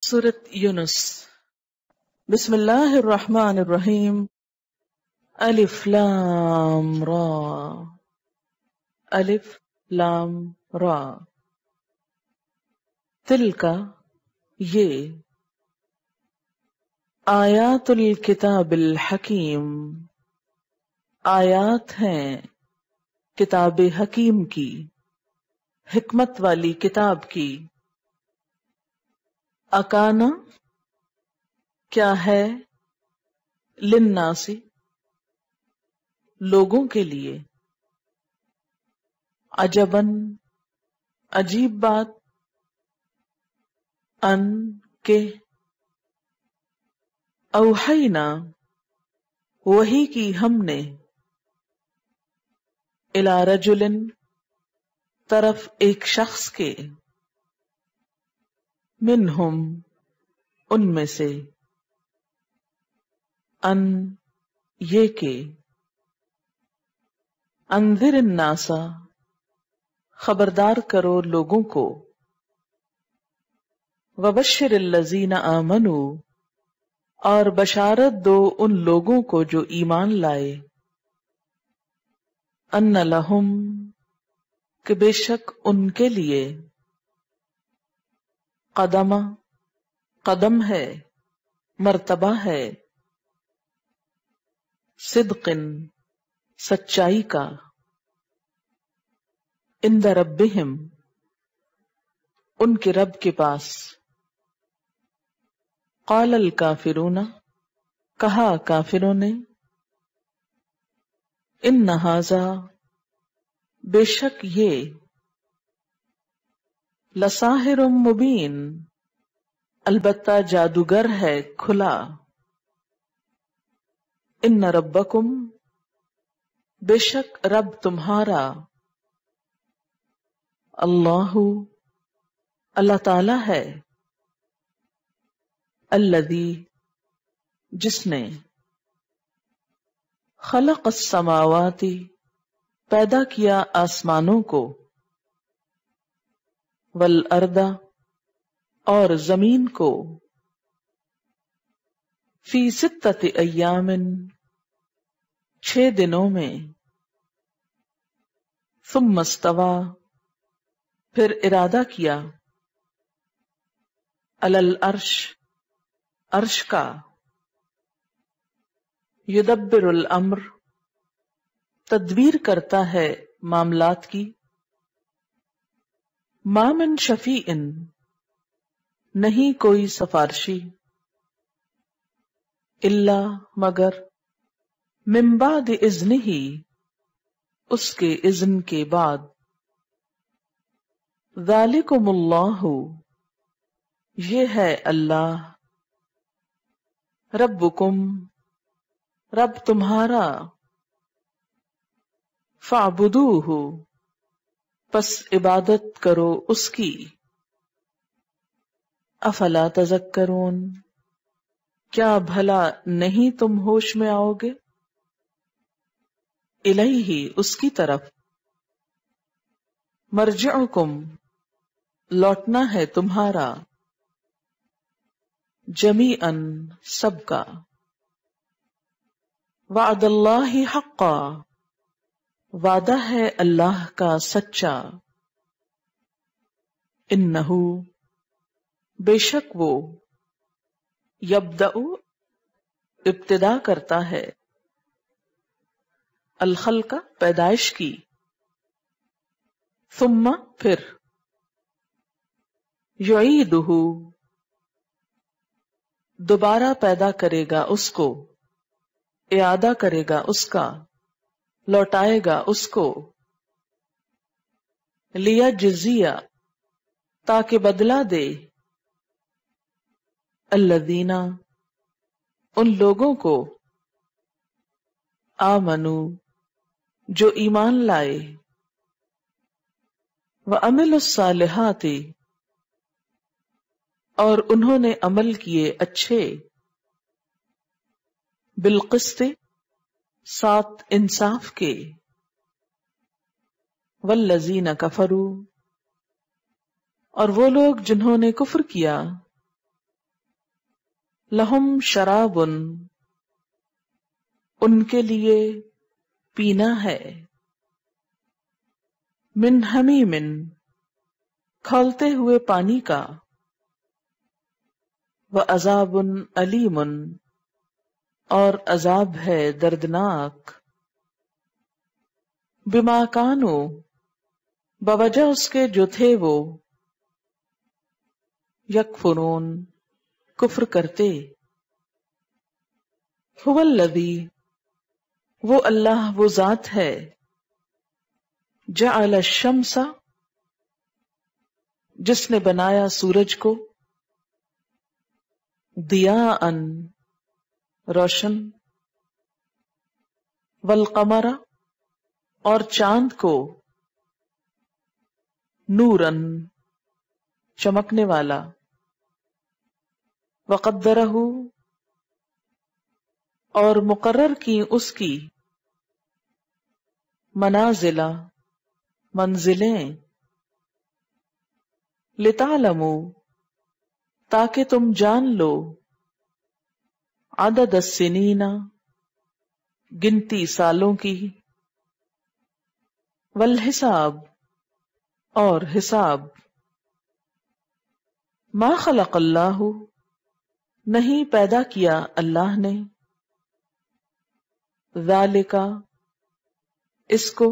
سورۃ یونس۔ بسم اللہ الرحمن الرحیم۔ الف لام را، الف لام را، تلک یہ، آیات الکتاب الحکیم، آیات ہیں کتاب حکیم کی، حکمت والی کتاب کی۔ اکانا کیا ہے، للناس لوگوں کے لیے، عجباً عجیب بات، ان کے، اوحینا وحی کی ہم نے، الی رجل طرف ایک شخص کے، منہم ان میں سے، ان یہ کہ، انذر الناس خبردار کرو لوگوں کو، وبشر الذین آمنوا اور بشارت دو ان لوگوں کو جو ایمان لائے، ان لہم کہ بے شک ان کے لیے، قدم ہے، مرتبہ ہے، صدق سچائی کا، عند ربہم ان کے رب کے پاس۔ قال الکافرون کہا کافروں نے، ان ھذا بے شک یہ، لساحر مبین البتہ جادوگر ہے کھلا، ان ربکم بے شک رب تمہارا، اللہ تعالی ہے، الذی جس نے، خلق السماوات پیدا کیا آسمانوں کو، والارض اور زمین کو، فی ستۃ ایام 6 دنوں میں، ثم استوی پھر ارادہ کیا، علی العرش عرش کا، یدبر الامر تدبیر کرتا ہے معاملات کی، ما من شفیع نہیں کوئی سفارشی، الا مگر، من بعد اذنہ اس کے اذن کے بعد، ذالکم اللہ یہ ہے اللہ، ربکم رب تمہارا، فاعبدوہ پس عبادت کرو اس کی، افلا تذکرون کیا بھلا نہیں تم ہوش میں آؤ گے، الیہ اس کی طرف، مرجعکم لوٹنا ہے تمہارا، جمیعاً سب کا، وعد اللہ حقا وعدہ ہے اللہ کا سچا، انہ بے شک وہ، یبدأ ابتدا کرتا ہے، الخلق پیدائش کی، ثم پھر، یعیدہ دوبارہ پیدا کرے گا اس کو، اعادہ کرے گا اس کا، لوٹائے گا اس کو، لیجزیہ تاکہ بدلہ دے، الذین ان لوگوں کو، آمنو جو ایمان لائے، وعملوا الصالحات اور انہوں نے عمل کیے اچھے، بالقسط ساتھ انصاف کے، والذین کفروا اور وہ لوگ جنہوں نے کفر کیا، لہم شراب، ان کے لیے پینا ہے، من حمیم، کھولتے ہوئے پانی کا، وعذاب علیم، اور عذاب ہے دردناک، بما کانوا، بوجہ اس کے جو تھے وہ، یکفرون، کفر کرتے، هو الذی، وہ اللہ، وہ ذات ہے، جعل الشمس، جس نے بنایا سورج کو، ضیاءً، روشن، والقمر، اور چاند کو، نوراً، چمکنے والا، وقدرہ، اور مقرر کی اس کی، منازل، منزلیں، لتعلموا، تاکہ تم جان لو، عدد السنین، گنتی سالوں کی، والحساب، اور حساب، ما خلق اللہ، نہیں پیدا کیا اللہ نے، ذالک، اس کو،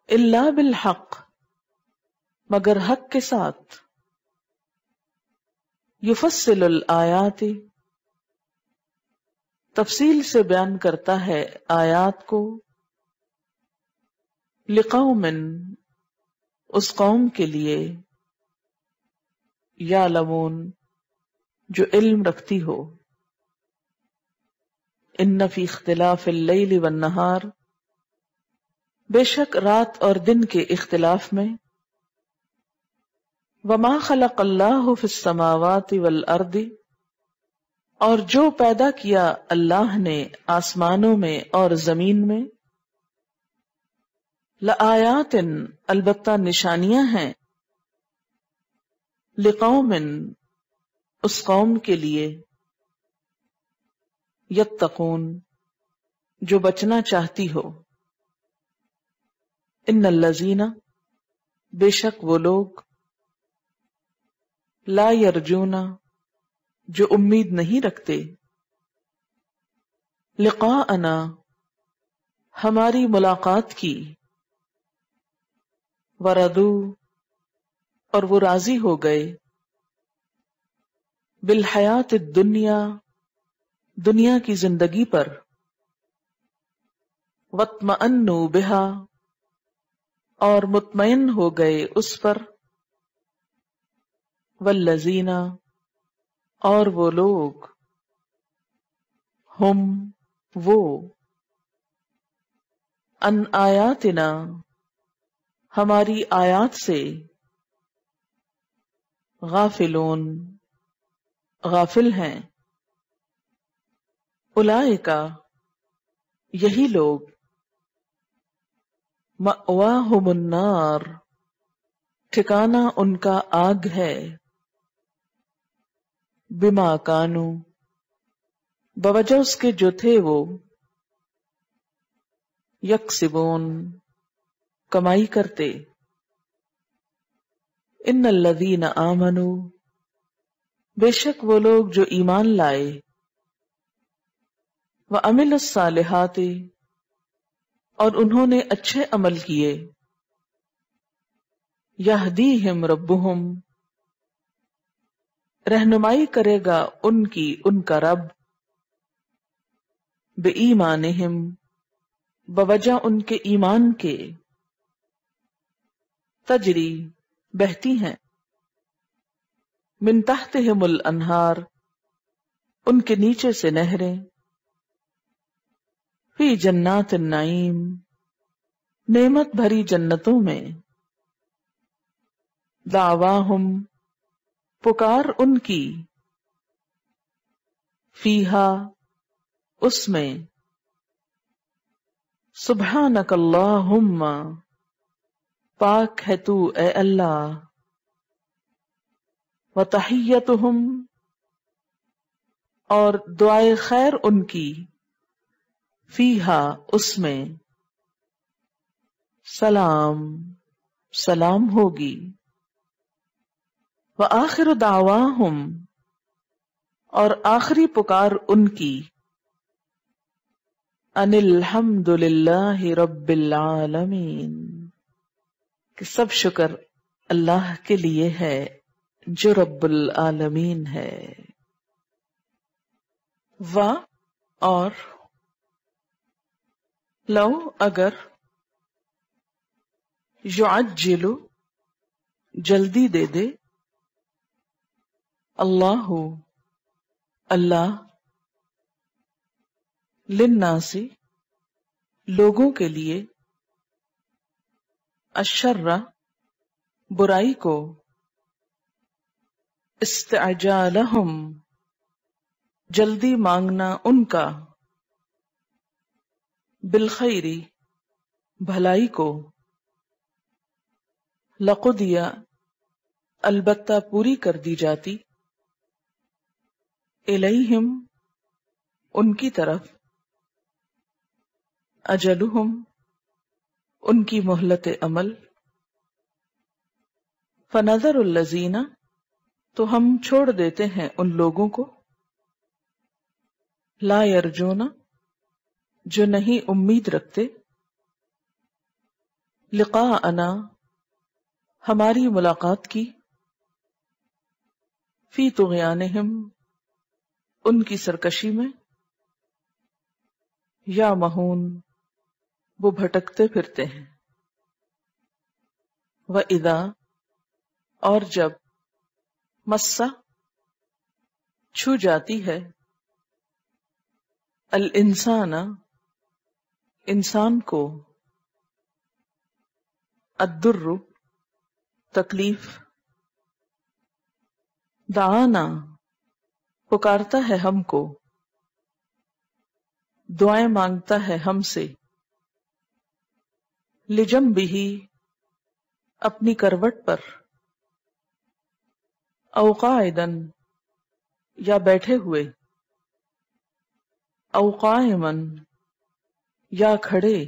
الا بالحق، مگر حق کے ساتھ، یفصل الآیات، تفصیل سے بیان کرتا ہے آیات کو، لقوم، اس قوم کے لیے، یعلمون، جو علم رکھتی ہو، ان فی اختلاف اللیل والنہار، بے شک رات اور دن کے اختلاف میں، وما خلق اللہ فی السماوات والارض، اور جو پیدا کیا اللہ نے آسمانوں میں اور زمین میں، لآیات، البتہ نشانیاں ہیں، لقوم، اس قوم کے لیے، یتقون، جو بچنا چاہتی ہو، ان الذین، بے شک وہ لوگ، لا یرجون، جو امید نہیں رکھتے، لقاءنا، ہماری ملاقات کی، وردو، اور وہ راضی ہو گئے، بالحیات الدنیا، دنیا کی زندگی پر، واطمأنوا بہا، اور مطمئن ہو گئے اس پر، والذین، اور وہ لوگ، ہم، وہ، ان آیاتنا، ہماری آیات سے، غافلون، غافل ہیں، اولئک، یہی لوگ، مأواہم النار، ٹھکانہ ان کا آگ ہے، بما کانوا، بوجہ اس کے جو تھے وہ، یکسبون، کمائی کرتے، ان الذین آمنوا، بے شک وہ لوگ جو ایمان لائے، وعملوا الصالحات، اور انہوں نے اچھے عمل کیے، یہدیہم ربہم، رہنمائی کرے گا ان کی ان کا رب، بإیمانہم، بوجہ ان کے ایمان کے، تجری، بہتی ہیں، من تحتہم الانہار، ان کے نیچے سے نہریں، فی جنات النعیم، نعمت بھری جنتوں میں، دعواہم، پکار ان کی، فیہا، اس میں، سبحانک اللہم، پاک ہے تو اے اللہ، وتحیتہم، اور دعائے خیر ان کی، فیہا اس میں، سلام سلام ہوگی، وآخر دعواہم اور آخری پکار ان کی، ان الحمد للہ رب العالمین، کہ سب شکر اللہ کے لیے ہے جو رب العالمین ہے۔ و اور لو اگر، یعجل جلدی دے دے، اللہ اللہ، للناس لوگوں کے لیے، الشر برائی کو، استعجالہم جلدی مانگنا ان کا، بالخیر بھلائی کو، لقضی البتہ پوری کر دی جاتی، الیہم ان کی طرف، اجلہم ان کی مہلت عمل، فنظر الذین تو ہم چھوڑ دیتے ہیں ان لوگوں کو، لا یرجون جو نہیں امید رکھتے، لقاءنا ہماری ملاقات کی، فی طغیانہم ان کی سرکشی میں، یا مہون وہ بھٹکتے پھرتے ہیں، وَإِذَا اور جب، مسّا چھو جاتی ہے، الانسان انسان کو، الدر تکلیف، دعانا پکارتا ہے ہم کو، دعائیں مانگتا ہے ہم سے، لجنبہ اپنی کروٹ پر، او قاعدا یا بیٹھے ہوئے، او قائما یا کھڑے،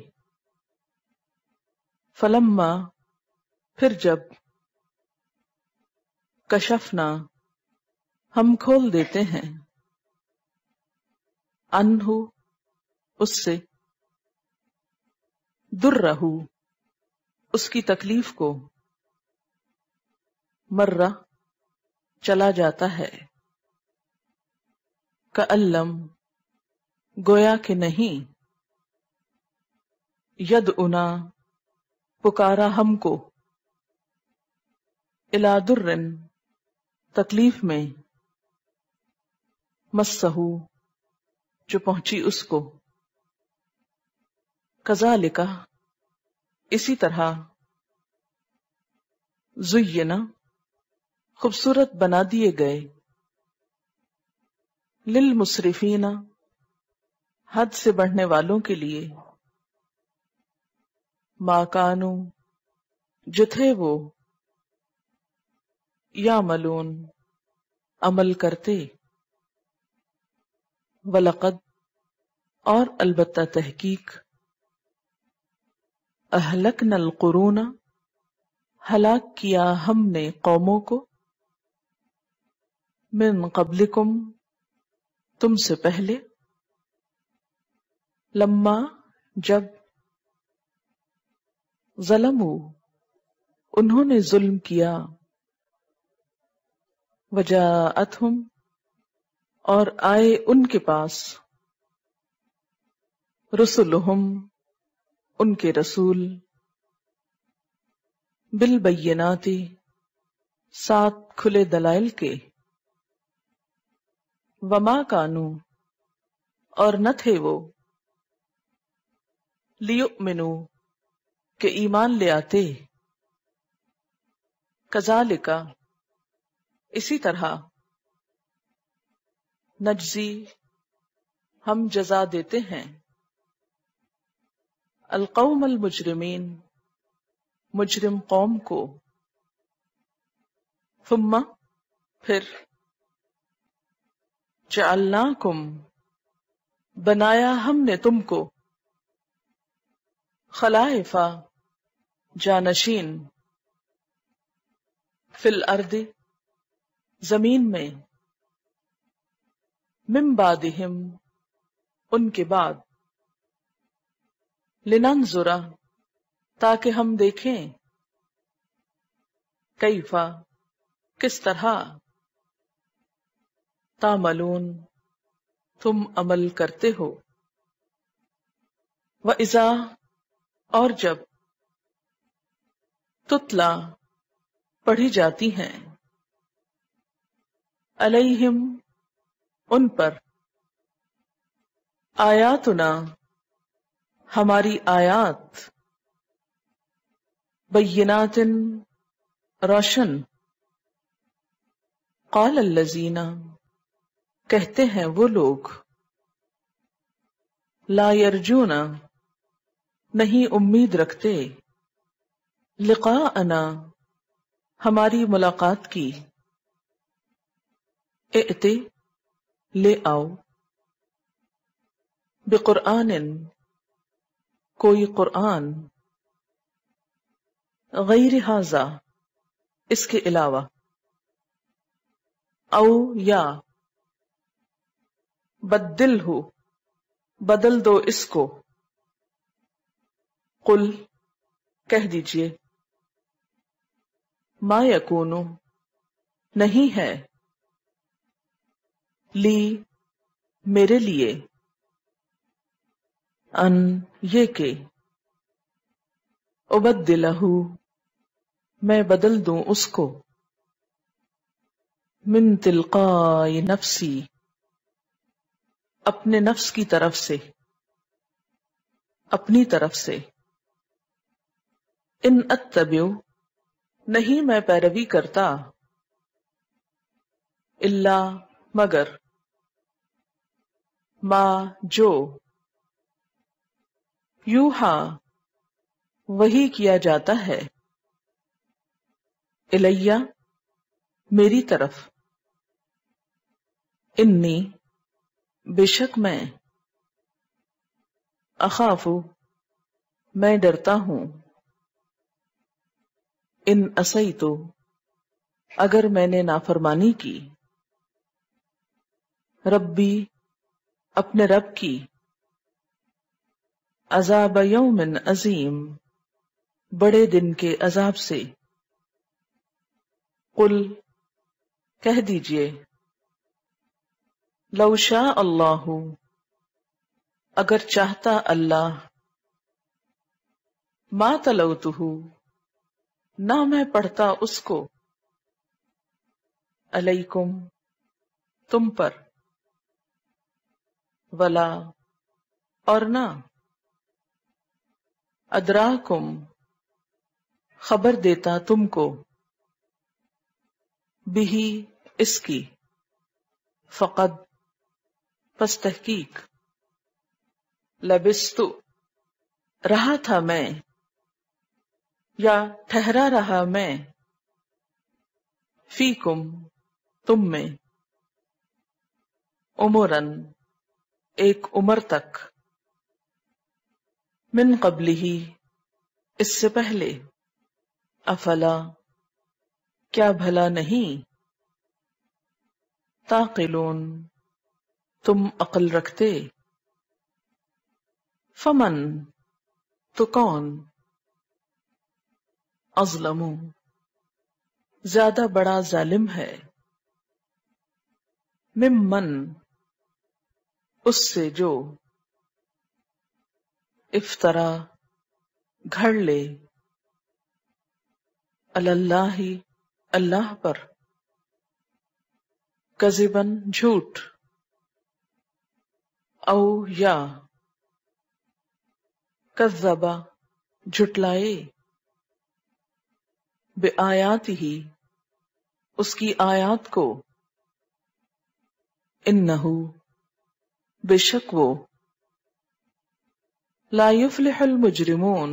فلما پھر جب، کشفنا ہم کھول دیتے ہیں، عنہ اس سے، درہ اس کی تکلیف کو، مرہ چلا جاتا ہے، کألم گویا کہ نہیں، یدعنا پکارا ہم کو، الی در تکلیف میں، مسہ جو پہنچی اس کو، کذالک اسی طرح، زینا خوبصورت بنا دیے گئے، للمسرفین حد سے بڑھنے والوں کے لیے، ما کانوا جو تھے وہ، یعملون عمل کرتے، وَلَقَدْ اور البتہ تحقیق، اہلکنا القرون ہلاک کیا ہم نے قوموں کو، من قبلکم تم سے پہلے، لما جب، ظلموا انہوں نے ظلم کیا، وجاءتہم اور آئے ان کے پاس، رسلہم ان کے رسول، بالبینات ساتھ کھلے دلائل کے، وما کانوا اور نہ تھے وہ، لیؤمنوا کہ ایمان لے آتے، کذالک اسی طرح، نجزی ہم جزا دیتے ہیں، القوم المجرمین مجرم قوم کو، ثم پھر، جعلناکم بنایا ہم نے تم کو، خلائف جانشین، فی الارض زمین میں، من بعدہم ان کے بعد، لننظر تاکہ ہم دیکھیں، کیفا کس طرح، تعملون تم عمل کرتے ہو، وَإِذَا اور جب، تتلا پڑھی جاتی ہیں، علیہم ان پر، آیاتنا ہماری آیات، بینات روشن، قال الذین کہتے ہیں وہ لوگ، لا یرجون نہیں امید رکھتے، لقاءنا ہماری ملاقات کی، ائت لے آؤ، بقرآن کوئی قرآن، غیر ھذا اس کے علاوہ، او یا بدل ہو بدل دو اس کو، قل کہہ دیجئے، ما یکون نہیں ہے، لی میرے لیے، ان یہ کہ، ابدلہ میں بدل دوں اس کو، من تلقاء نفسی اپنے نفس کی طرف سے، اپنی طرف سے، ان اتبع نہیں میں پیروی کرتا، الا مگر، ما جو، یوحا وحی کیا جاتا ہے، الیہ میری طرف، انی بے شک میں، اخاف میں ڈرتا ہوں، ان عصیت اگر میں نے نافرمانی کی، ربی اپنے رب کی، عذاب یوم عظیم بڑے دن کے عذاب سے، قل کہہ دیجئے، لو شاء اللہ اگر چاہتا اللہ، ما تلوتہ نہ میں پڑھتا اس کو، علیکم تم پر، ولا اور نہ، ادراکم خبر دیتا تم کو، بہی اس کی، فقد پس تحقیق، لبثت رہا تھا میں، یا ٹھہرا رہا میں، فیکم تم میں، عمرن ایک عمر تک، من قبلہ اس سے پہلے، افلا کیا بھلا نہیں، تعقلون تم عقل رکھتے، فمن تو کون، اظلم زیادہ بڑا ظالم ہے، ممن اس سے جو، افطرا گھڑ لے، اللہ اللہ پر، کذبن جھوٹ، او یا کذبا جھٹلائے، بآیاتہ اس کی آیات کو، انہ بے شک وہ، لا یفلح المجرمون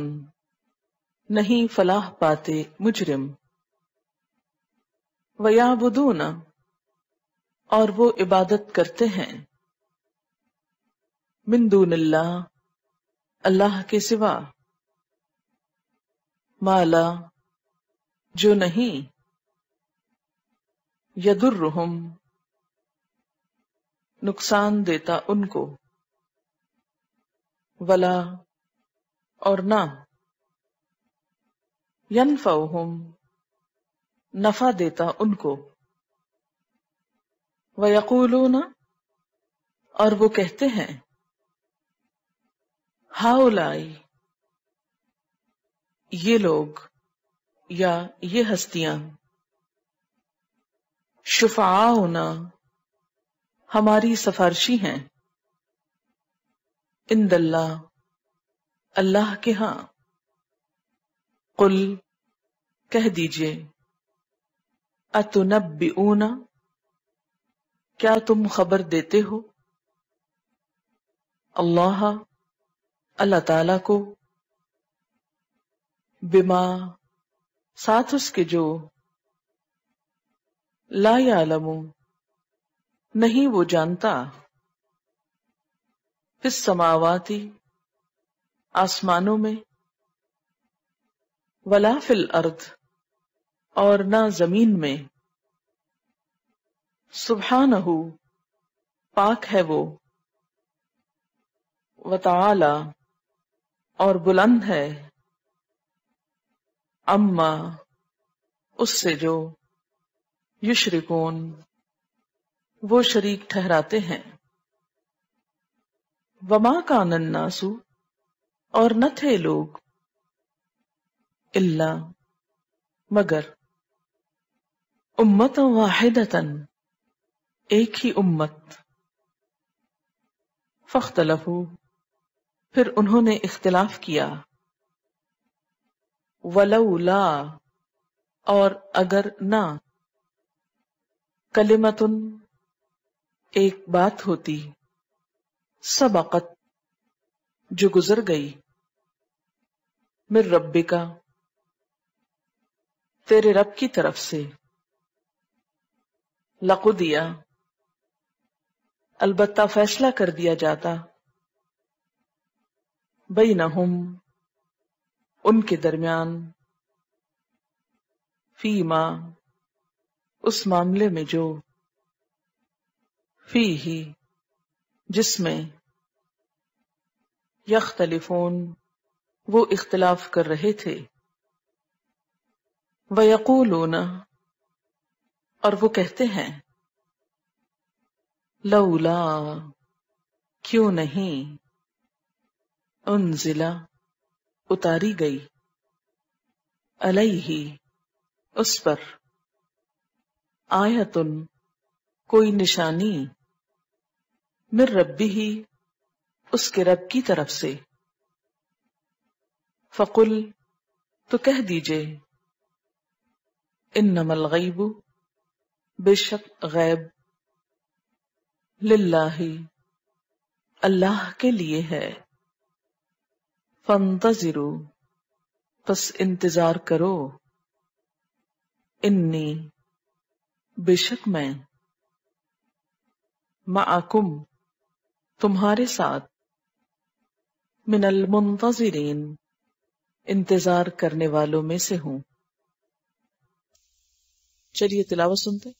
نہیں فلاح پاتے مجرم، ویعبدون اور وہ عبادت کرتے ہیں من دون اللہ اللہ کے سوا مالا جو نہیں یضرہم نقصان دیتا ان کو ولا اور نہ ینفعہم نفع دیتا ان کو ویقولون اور وہ کہتے ہیں ہؤلائی یہ لوگ یا یہ ہستیاں شفعاؤنا ہماری سفارشی ہیں عند اللہ اللہ کے ہاں قل کہہ دیجئے اتنبئون کیا تم خبر دیتے ہو اللہ اللہ تعالی کو بما ساتھ اس کے جو لا یعلم نہیں وہ جانتا فی السماواتی آسمانوں میں ولا فی الارض اور نہ زمین میں سبحانہ پاک ہے وہ وتعالی اور بلند ہے اما اس سے جو یشرکون وہ شریک ٹھہراتے ہیں وما کان الناس اور نہ تھے لوگ الا مگر امتا واحدتن ایک ہی امت فاختلفوا پھر انہوں نے اختلاف کیا ولولا اور اگر نہ کلمتن ایک بات ہوتی سبقت جو گزر گئی من ربکا تیرے رب کی طرف سے لقضیا البتہ فیصلہ کر دیا جاتا بینہم ان کے درمیان فیما اس معاملے میں جو فیہ جس میں یختلفون وہ اختلاف کر رہے تھے ویقولون اور وہ کہتے ہیں لولا کیوں نہیں انزلا اتاری گئی علیہ اس پر آیتن کوئی نشانی من ربہ اس کے رب کی طرف سے فقل تو کہہ دیجئے انما الغیب بے شک غیب للہ اللہ کے لیے ہے فانتظروا پس انتظار کرو انی بے شک میں معکم تمہارے ساتھ من المنتظرین انتظار کرنے والوں میں سے ہوں. چلیے تلاوت سنتے.